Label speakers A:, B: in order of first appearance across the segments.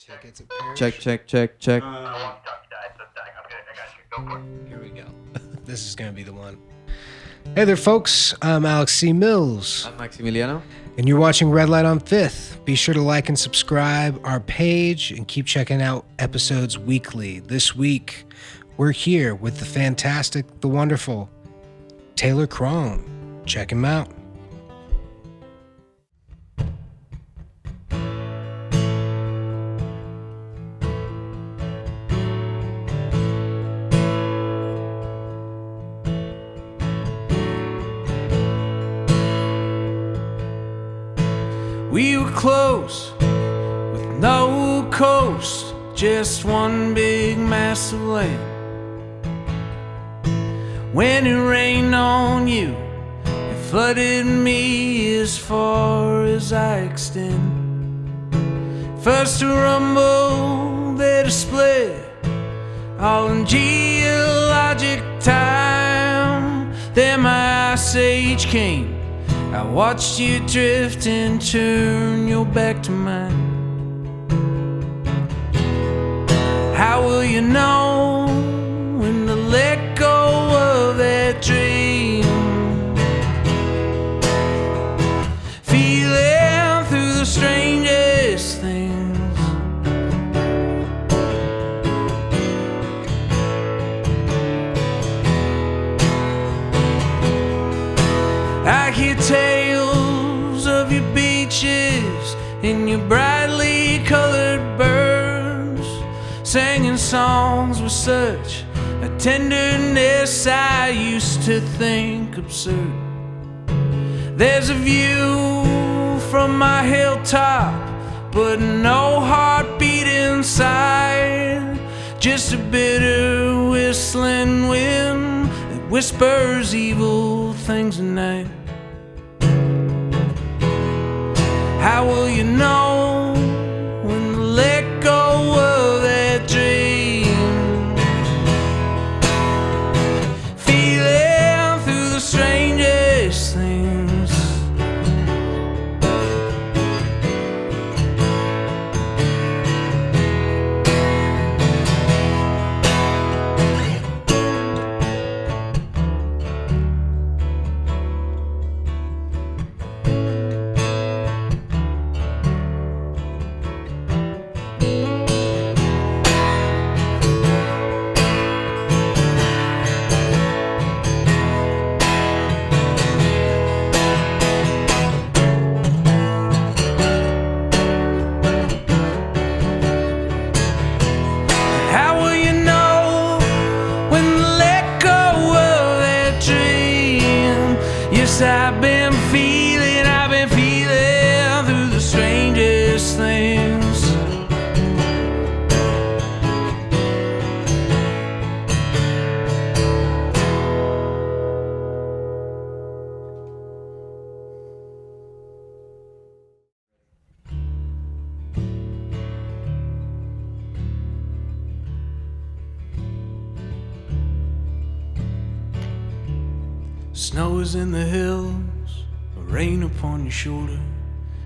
A: check. It's a pair.
B: Check.
A: Here we go. This is going to be the one. Hey there, folks. I'm Alex C. Mills.
B: I'm Maximiliano.
A: And you're watching Red Light on 5th. Be sure to like and subscribe our page and keep checking out episodes weekly. This week, we're here with the fantastic, the wonderful Taylor Kron. Check him out.
C: We were close, with no coast, just one big mass of land. When it rained on you, it flooded me as far as I extend. First a rumble, then a split, all in geologic time. Then my ice age came. I watched you drift and turn your back to mine. How will you know when to let go of that dream? Feeling through the strangest things. I hear tales of your beaches and your brightly colored birds, singing songs with such a tenderness I used to think absurd. There's a view from my hilltop, but no heartbeat inside, just a bitter whistling wind that whispers evil things at night. How will you know when to let go of that dream? Feeling through the strangest things. I've been feeling through the strangest things. Snow is in the hills, rain upon your shoulder.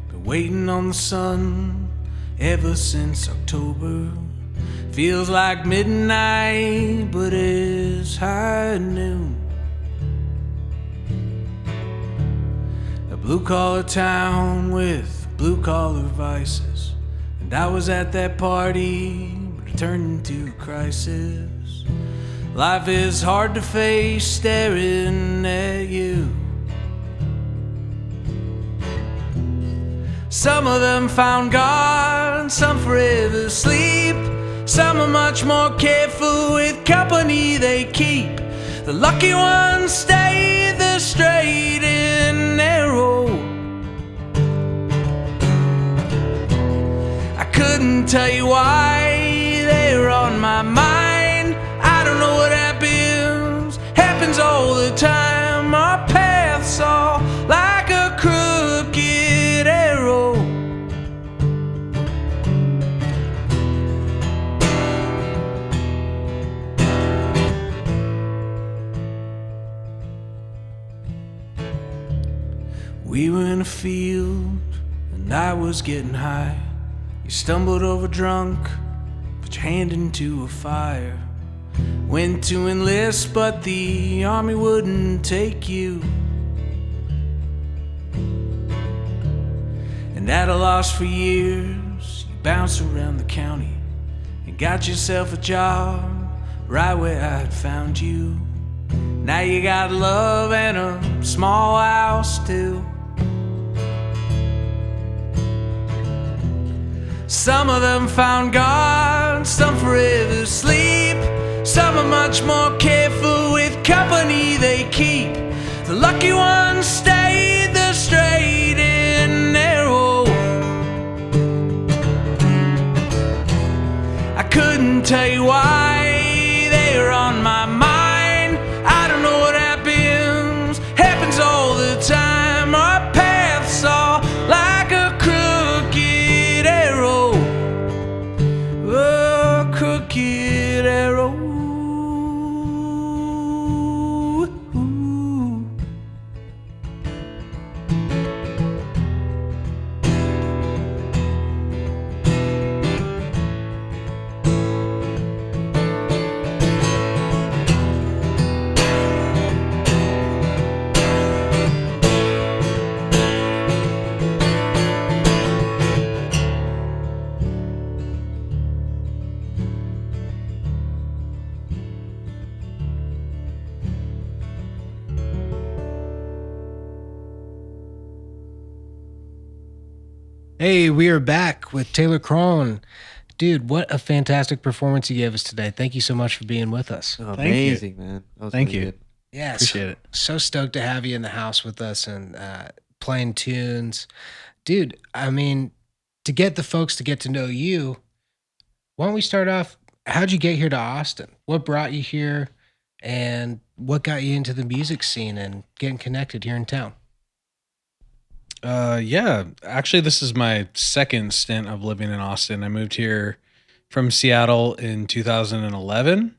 C: Been waiting on the sun ever since October. Feels like midnight, but it's high noon. A blue-collar town with blue-collar vices, and I was at that party, but it turned into a crisis. Life is hard to face staring at you. Some of them found God, some forever sleep. Some are much more careful with company they keep. The lucky ones stay the straight and narrow. I couldn't tell you why they're on my mind. I don't know what happens all the time. Our paths are like a crooked arrow. We were in a field and I was getting high. You stumbled over drunk, put your hand into a fire. Went to enlist, but the army wouldn't take you. And at a loss for years, you bounced around the county and got yourself a job right where I'd found you. Now you got love and a small house too. Some of them found God, some forever sleep. Some are much more careful with company they keep. The lucky ones stay the straight and narrow. I couldn't tell you why they were on my mind. I don't know what happens all the time. Our paths are like a crooked arrow, a crooked arrow.
A: Hey, we are back with Taylor Kron. Dude, what a fantastic performance you gave us today. Thank you so much for being with us.
B: Oh,
D: Thank you.
B: amazing, man. That was
D: Thank
B: really
D: you.
B: good.
A: Yeah,
D: Appreciate it.
A: So stoked to have you in the house with us and playing tunes. Dude, I mean, to get the folks to get to know you, why don't we start off? How'd you get here to Austin? What brought you here? And what got you into the music scene and getting connected here in town?
D: Yeah, actually, this is my second stint of living in Austin. I moved here from Seattle in 2011,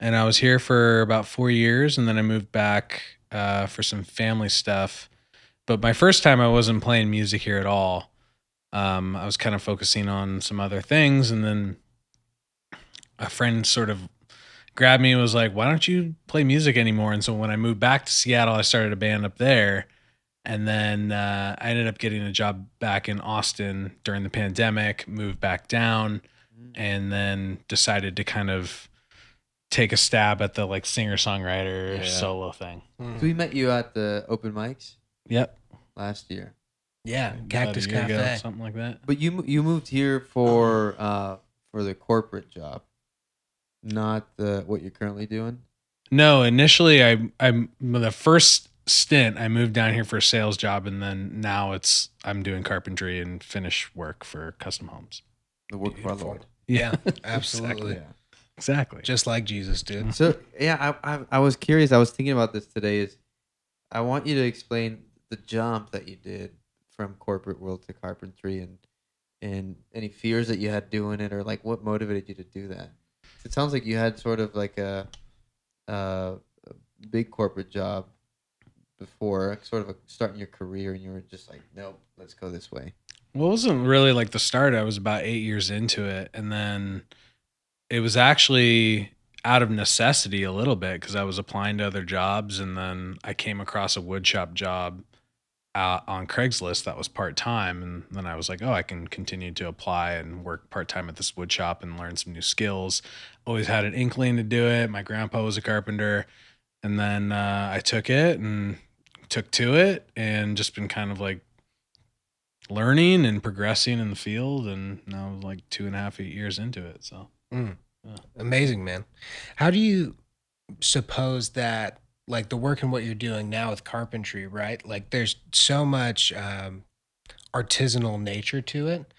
D: and I was here for about 4 years, and then I moved back for some family stuff. But my first time, I wasn't playing music here at all. I was kind of focusing on some other things, and then a friend sort of grabbed me and was like, "Why don't you play music anymore?" And so when I moved back to Seattle, I started a band up there. And then I ended up getting a job back in Austin during the pandemic, moved back down, and then decided to kind of take a stab at the like singer-songwriter solo thing.
B: So we met you at the open mics
D: Yep.
B: last year.
A: Yeah,
D: About
A: Cactus
D: a year ago,
A: Cafe.
D: something like that.
B: But you moved here for the corporate job, not what you're currently doing.
D: No, initially I the first stint I moved down here for a sales job, and then now I'm doing carpentry and finish work for custom homes.
B: The work for our
A: Beautiful.
B: Lord.
A: Yeah, absolutely.
D: Exactly.
A: Just like Jesus, dude.
B: So yeah, I was curious. I was thinking about this today. Is I want you to explain the jump that you did from corporate world to carpentry, and any fears that you had doing it, or like what motivated you to do that. It sounds like you had sort of like a big corporate job before, sort of starting your career, and you were just like, nope, let's go this way.
D: Well, it wasn't really like the start. I was about 8 years into it. And then it was actually out of necessity a little bit because I was applying to other jobs. And then I came across a woodshop job on Craigslist that was part-time. And then I was like, oh, I can continue to apply and work part-time at this woodshop and learn some new skills. Always had an inkling to do it. My grandpa was a carpenter. And then I took it and took to it and just been kind of like learning and progressing in the field. And now I'm like 2.5 years into it. So
A: Amazing, man. How do you suppose that like the work and what you're doing now with carpentry, right? Like there's so much artisanal nature to it.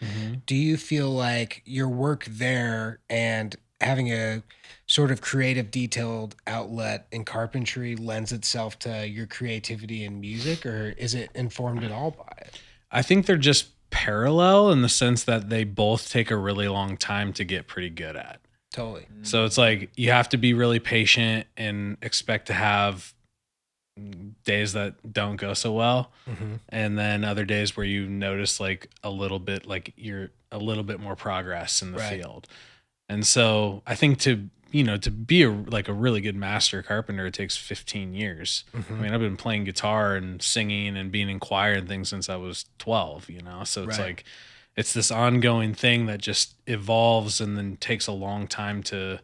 A: Do you feel like your work there and having a sort of creative, detailed outlet in carpentry lends itself to your creativity in music, or is it informed at all by it?
D: I think they're just parallel in the sense that they both take a really long time to get pretty good at.
A: Totally.
D: So it's like you have to be really patient and expect to have days that don't go so well.
A: Mm-hmm.
D: And then other days where you notice like a little bit, like you're a little bit more progress in the
A: Right.
D: field. And so I think to be a really good master carpenter, it takes 15 years.
A: Mm-hmm.
D: I mean, I've been playing guitar and singing and being in choir and things since I was 12, so it's
A: Right.
D: like, it's this ongoing thing that just evolves and then takes a long time to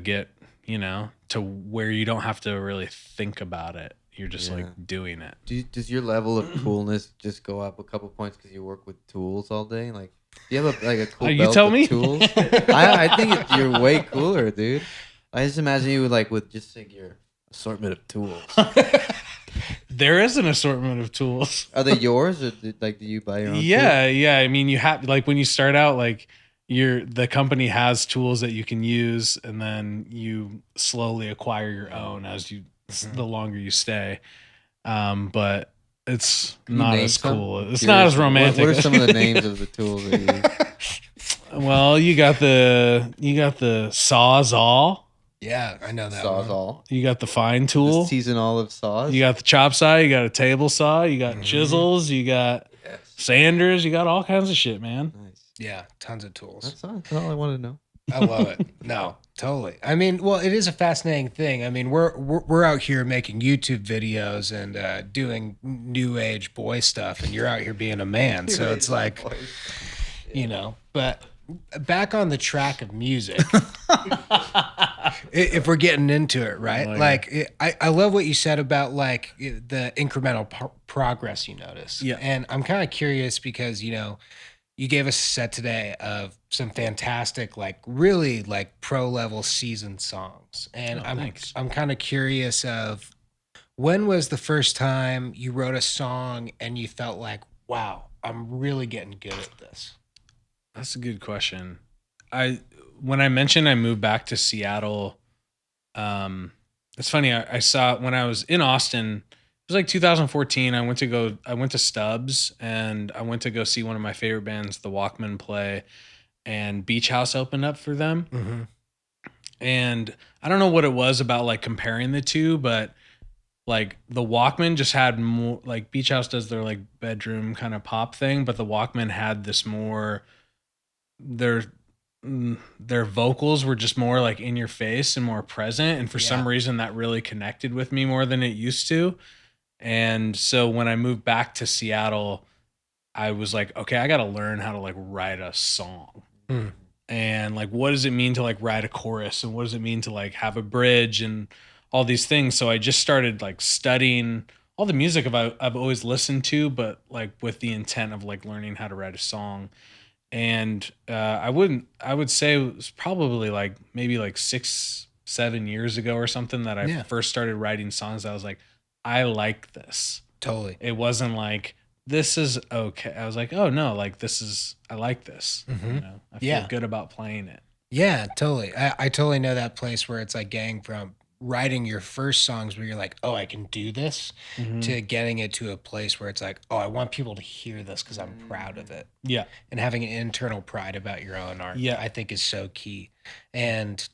D: get, to where you don't have to really think about it. You're just
B: Yeah.
D: like doing it.
B: Does your level of coolness just go up a couple points because you work with tools all day? Like, do you have a cool
D: You
B: belt
D: tell
B: with
D: me.
B: tools? I think you're way cooler, dude. I just imagine you with just like your assortment of tools.
D: There is an assortment of tools.
B: Are they yours, or do you buy your own?
D: Yeah. I mean, you have, like, when you start out, like, the company has tools that you can use, and then you slowly acquire your own as you the longer you stay. But it's
B: Can you
D: not
B: name
D: as
B: some?
D: cool. It's not as romantic.
B: What are some of the names of the tools that you use?
D: Well, you got the Sawzall.
A: Yeah, I know that one.
B: Sawzall.
D: You got the fine
B: The
D: tool.
B: seasoned olive saws.
D: You got the chop saw. You got a table saw. You got chisels. You got
B: Yes.
D: sanders. You got all kinds of shit, man.
B: Nice.
A: Yeah, tons of tools.
B: That's all I wanted to know.
A: I love it. No, totally. I mean, well, it is a fascinating thing. I mean, we're out here making YouTube videos and doing new age boy stuff, and you're out here being a man. So it's like, But back on the track of music, if we're getting into it, right?
D: Oh, yeah.
A: I love what you said about like the incremental progress you notice.
D: Yeah.
A: And I'm kind of curious because you gave us a set today of some fantastic, like really like pro level seasoned songs. And
D: Thanks.
A: I'm kind of curious of when was the first time you wrote a song and you felt like, wow, I'm really getting good at this?
D: That's a good question. When I mentioned I moved back to Seattle, it's funny. I saw when I was in Austin, it was like 2014. I went to Stubbs, and I went to go see one of my favorite bands, the Walkmen, play, and Beach House opened up for them.
A: Mm-hmm.
D: And I don't know what it was about like comparing the two, but like the Walkman just had more, like Beach House does their like bedroom kind of pop thing, but the Walkman had this more, their vocals were just more like in your face and more present. And for some reason that really connected with me more than it used to. And so when I moved back to Seattle, I was like, okay, I got to learn how to like write a song.
A: Mm.
D: And like, what does it mean to like write a chorus? And what does it mean to like have a bridge and all these things? So I just started like studying all the music I've always listened to, but like with the intent of like learning how to write a song. And I would say it was probably like maybe like 6-7 years ago or something that I first started writing songs. I was like, I like this.
A: Totally.
D: It wasn't like, this is okay. I was like, oh no, like I like this.
A: Mm-hmm.
D: I feel good about playing it.
A: Yeah, totally. I totally know that place where it's like getting from writing your first songs where you're like, oh, I can do this, to getting it to a place where it's like, oh, I want people to hear this because I'm proud of it.
D: Yeah.
A: And having an internal pride about your own art, I think is so key. And,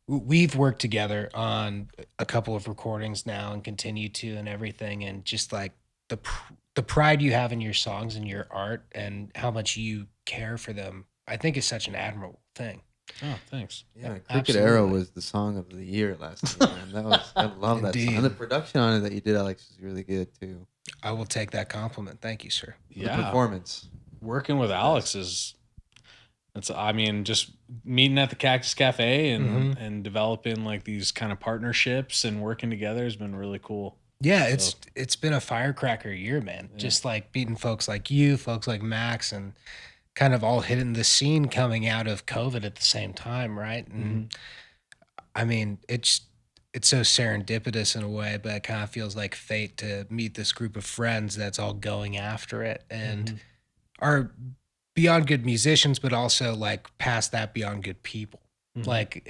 A: we've worked together on a couple of recordings now and continue to and everything. And just like the pride you have in your songs and your art and how much you care for them, I think is such an admirable thing.
D: Oh, thanks.
B: Yeah, Cricket
A: absolutely.
B: Arrow was the song of the year last year, and I love that song.
A: Indeed.
B: And the production on it that you did, Alex, was really good too.
A: I will take that compliment. Thank you, sir.
B: The performance.
D: Working with Alex just meeting at the Cactus Cafe and developing like these kind of partnerships and working together has been really cool.
A: Yeah, it's been a firecracker year, man.
D: Yeah.
A: Just like meeting folks like you, folks like Max, and kind of all hitting the scene coming out of COVID at the same time, right? And I mean, it's so serendipitous in a way, but it kind of feels like fate to meet this group of friends that's all going after it and are beyond good musicians, but also like past that beyond good people. Like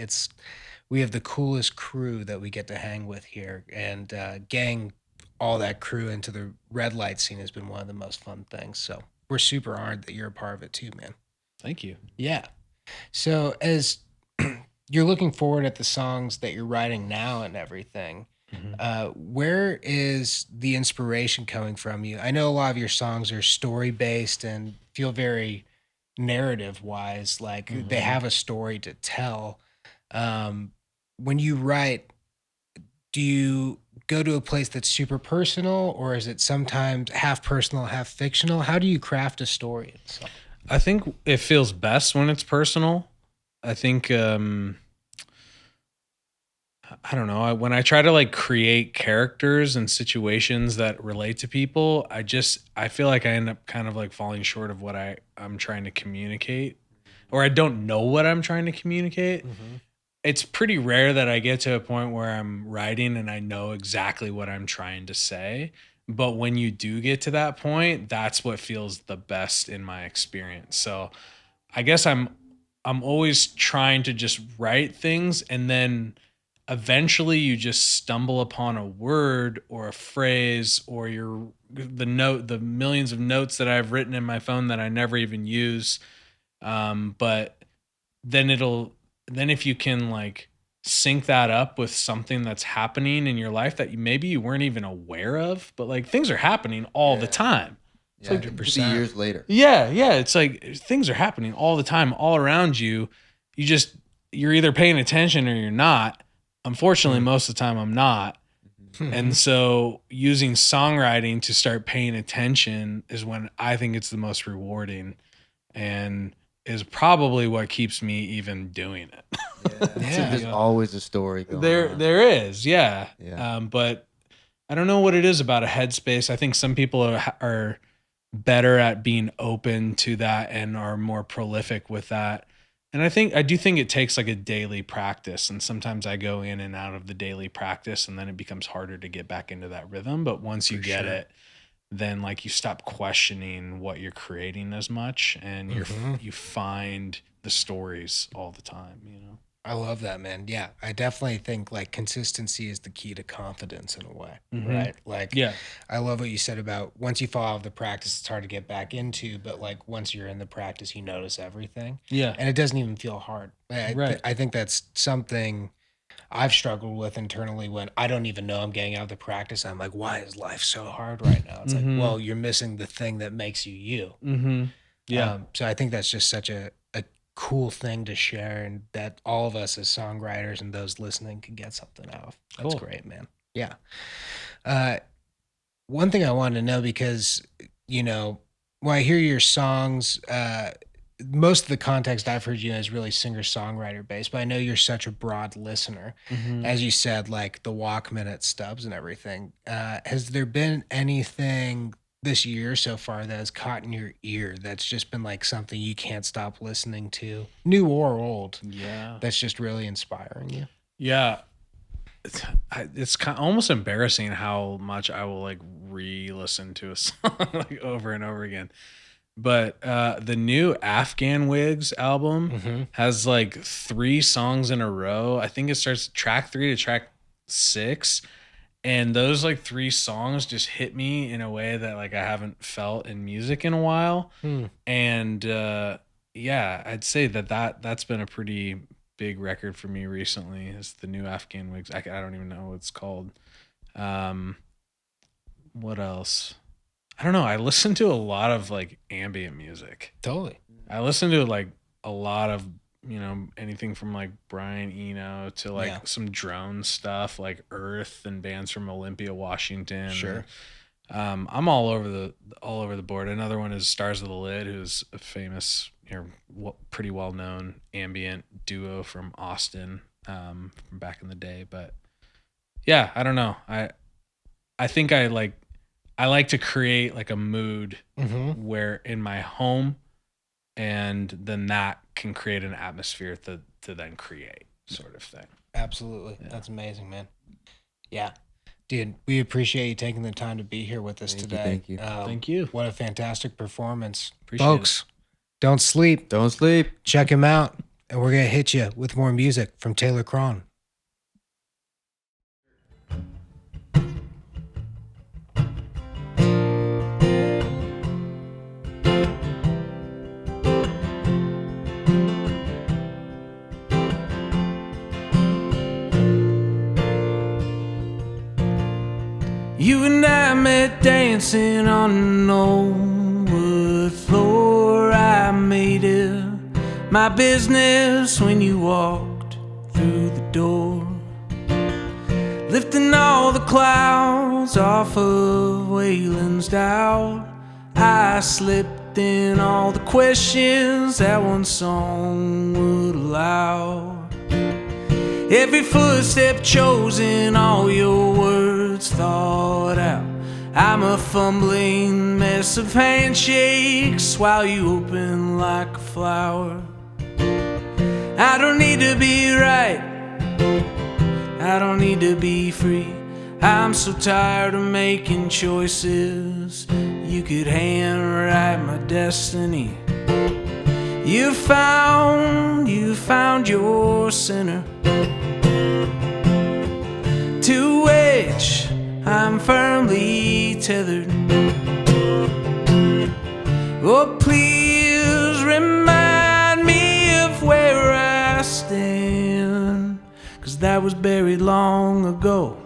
A: we have the coolest crew that we get to hang with here, and gang all that crew into the red light scene has been one of the most fun things. So we're super honored that you're a part of it too, man.
D: Thank you.
A: Yeah. So as you're looking forward at the songs that you're writing now and everything, Where is the inspiration coming from you? I know a lot of your songs are story based and feel very narrative wise, like they have a story to tell. Um, when you write, do you go to a place that's super personal, or is it sometimes half personal, half fictional? How do you craft a story?
D: I think it feels best when it's personal. I think I don't know. When I try to like create characters and situations that relate to people, I feel like I end up kind of like falling short of what I'm trying to communicate, or I don't know what I'm trying to communicate. It's pretty rare that I get to a point where I'm writing and I know exactly what I'm trying to say. But when you do get to that point, that's what feels the best in my experience. So I guess I'm always trying to just write things, and then eventually you just stumble upon a word or a phrase or the millions of notes that I've written in my phone that I never even use. But then if you can like sync that up with something that's happening in your life that maybe you weren't even aware of, but like things are happening all the time.
B: Yeah, like 100% years later.
D: Yeah. It's like things are happening all the time, all around you. You're either paying attention or you're not. Unfortunately, most of the time I'm not. And so using songwriting to start paying attention is when I think it's the most rewarding, and is probably what keeps me even doing it.
B: There's always a story going on.
D: There is, yeah. But I don't know what it is about a headspace. I think some people are better at being open to that and are more prolific with that. And I do think it takes like a daily practice. And sometimes I go in and out of the daily practice, and then it becomes harder to get back into that rhythm. But once you get it, then like you stop questioning what you're creating as much, and you find the stories all the time, you know?
A: I love that, man. Yeah, I definitely think like consistency is the key to confidence in a way, right? Like, I love what you said about once you fall out of the practice, it's hard to get back into, but like once you're in the practice, you notice everything.
D: Yeah.
A: And it doesn't even feel hard.
D: Right.
A: I think that's something I've struggled with internally when I don't even know I'm getting out of the practice. I'm like, why is life so hard right now? It's like, well, you're missing the thing that makes you you.
D: Yeah.
A: So I think that's just such a cool thing to share, and that all of us as songwriters and those listening can get something out of. That's great, man. Yeah. One thing I wanted to know, because, you know, when I hear your songs, most of the context I've heard you in is really singer-songwriter based, but I know you're such a broad listener. As you said, like the Walkman at Stubbs and everything. Has there been anything this year so far that has caught in your ear that's just been like something you can't stop listening to, new or old? That's just really inspiring you?
D: It's almost embarrassing how much I will like re-listen to a song like over and over again. But the new Afghan Wigs album has like 3 songs in a row. I think it starts track 3 to track 6. And those like 3 songs just hit me in a way that like I haven't felt in music in a while. And I'd say that's been a pretty big record for me recently, is the new Afghan Wigs. I don't even know what it's called. What else? I don't know. I listen to a lot of like ambient music.
A: Totally.
D: I listen to like a lot of, you know, anything from like Brian Eno to like some drone stuff like Earth and bands from Olympia, Washington.
A: Sure.
D: I'm all over the board. Another one is Stars of the Lid, who's a famous, you know, pretty well known ambient duo from Austin, from back in the day. But yeah, I don't know. I think I like to create like a mood where in my home, and then that can create an atmosphere to then create, sort of thing.
A: Absolutely. Yeah. That's amazing, man. Yeah. Dude, we appreciate you taking the time to be here with us today.
B: Thank you.
D: Thank you.
A: What a fantastic performance.
D: Appreciate
A: Folks, don't sleep.
B: Don't sleep.
A: Check him out. And we're going to hit you with more music from Taylor Kron.
C: You and I met dancing on an old wood floor. I made it my business when you walked through the door, lifting all the clouds off of Wayland's doubt. I slipped in all the questions that one song would allow. Every footstep chosen, all your words thought out. I'm a fumbling mess of handshakes while you open like a flower. I don't need to be right, I don't need to be free. I'm so tired of making choices. You could handwrite my destiny. You found your sinner, to which I'm firmly tethered. Oh, please remind me of where I stand, 'cause that was buried long ago.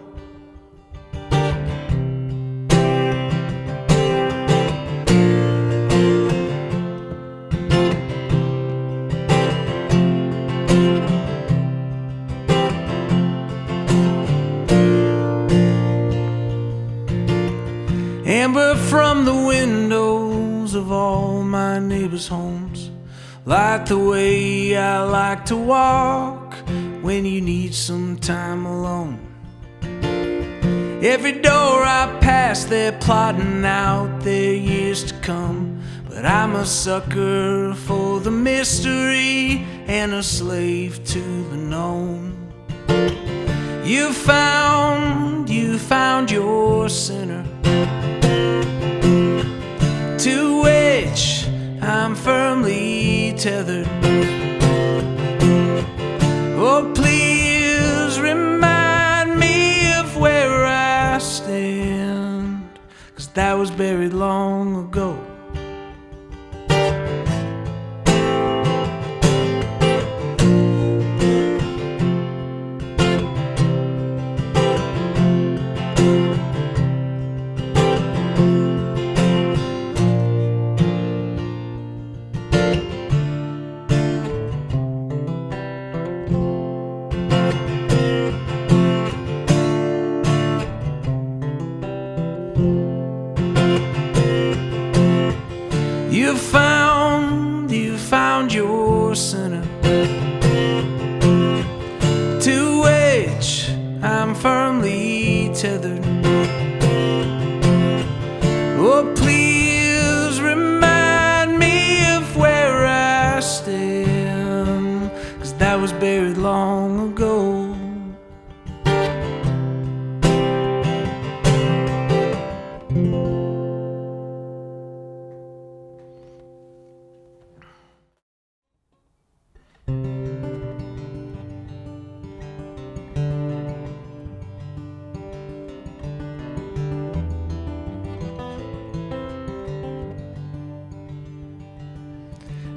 C: Amber from the windows of all my neighbors' homes, like the way I like to walk when you need some time alone. Every door I pass, they're plotting out their years to come, but I'm a sucker for the mystery and a slave to the known. You found your sinner, to which I'm firmly tethered. Oh, please remind me of where I stand, 'cause that was buried long ago. You found your sinner, to which I'm firmly tethered. Oh, please remind me of where I stand, 'cause that was buried long ago.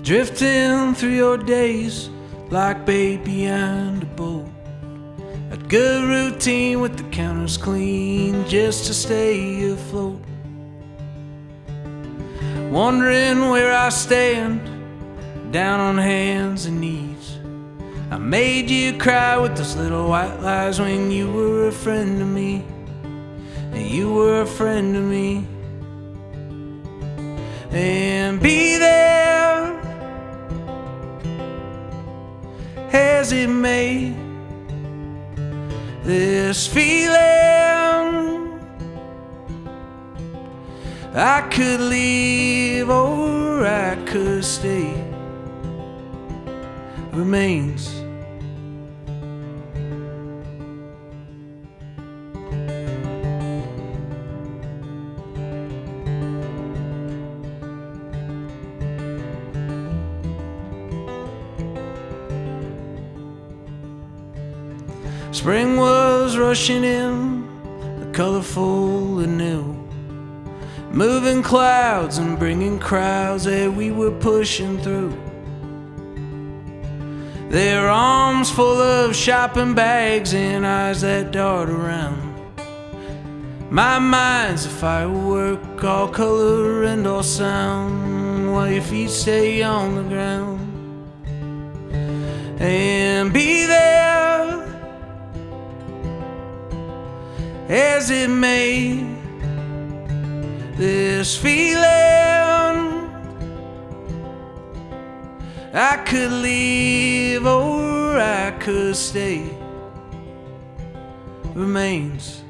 C: Drifting through your days like baby and a boat. A good routine with the counters clean just to stay afloat. Wondering where I stand, down on hands and knees. I made you cry with those little white lies when you were a friend to me. And you were a friend to me. And be there as it may, this feeling I could leave or I could stay remains. Spring was rushing in, colorful and new, moving clouds and bringing crowds that we were pushing through. Their arms full of shopping bags and eyes that dart around. My mind's a firework, all color and all sound, while your feet stay on the ground. And be there as it may, this feeling I could leave or I could stay remains.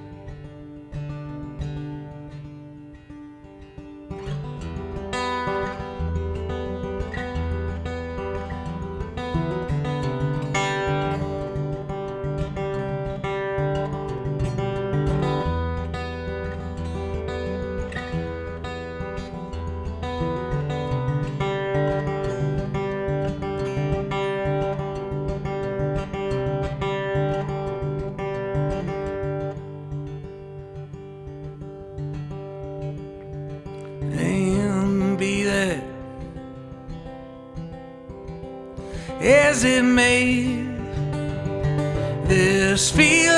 C: And be that as it may, this feeling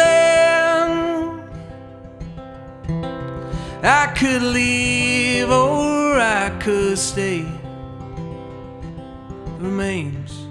C: I could leave or I could stay remains.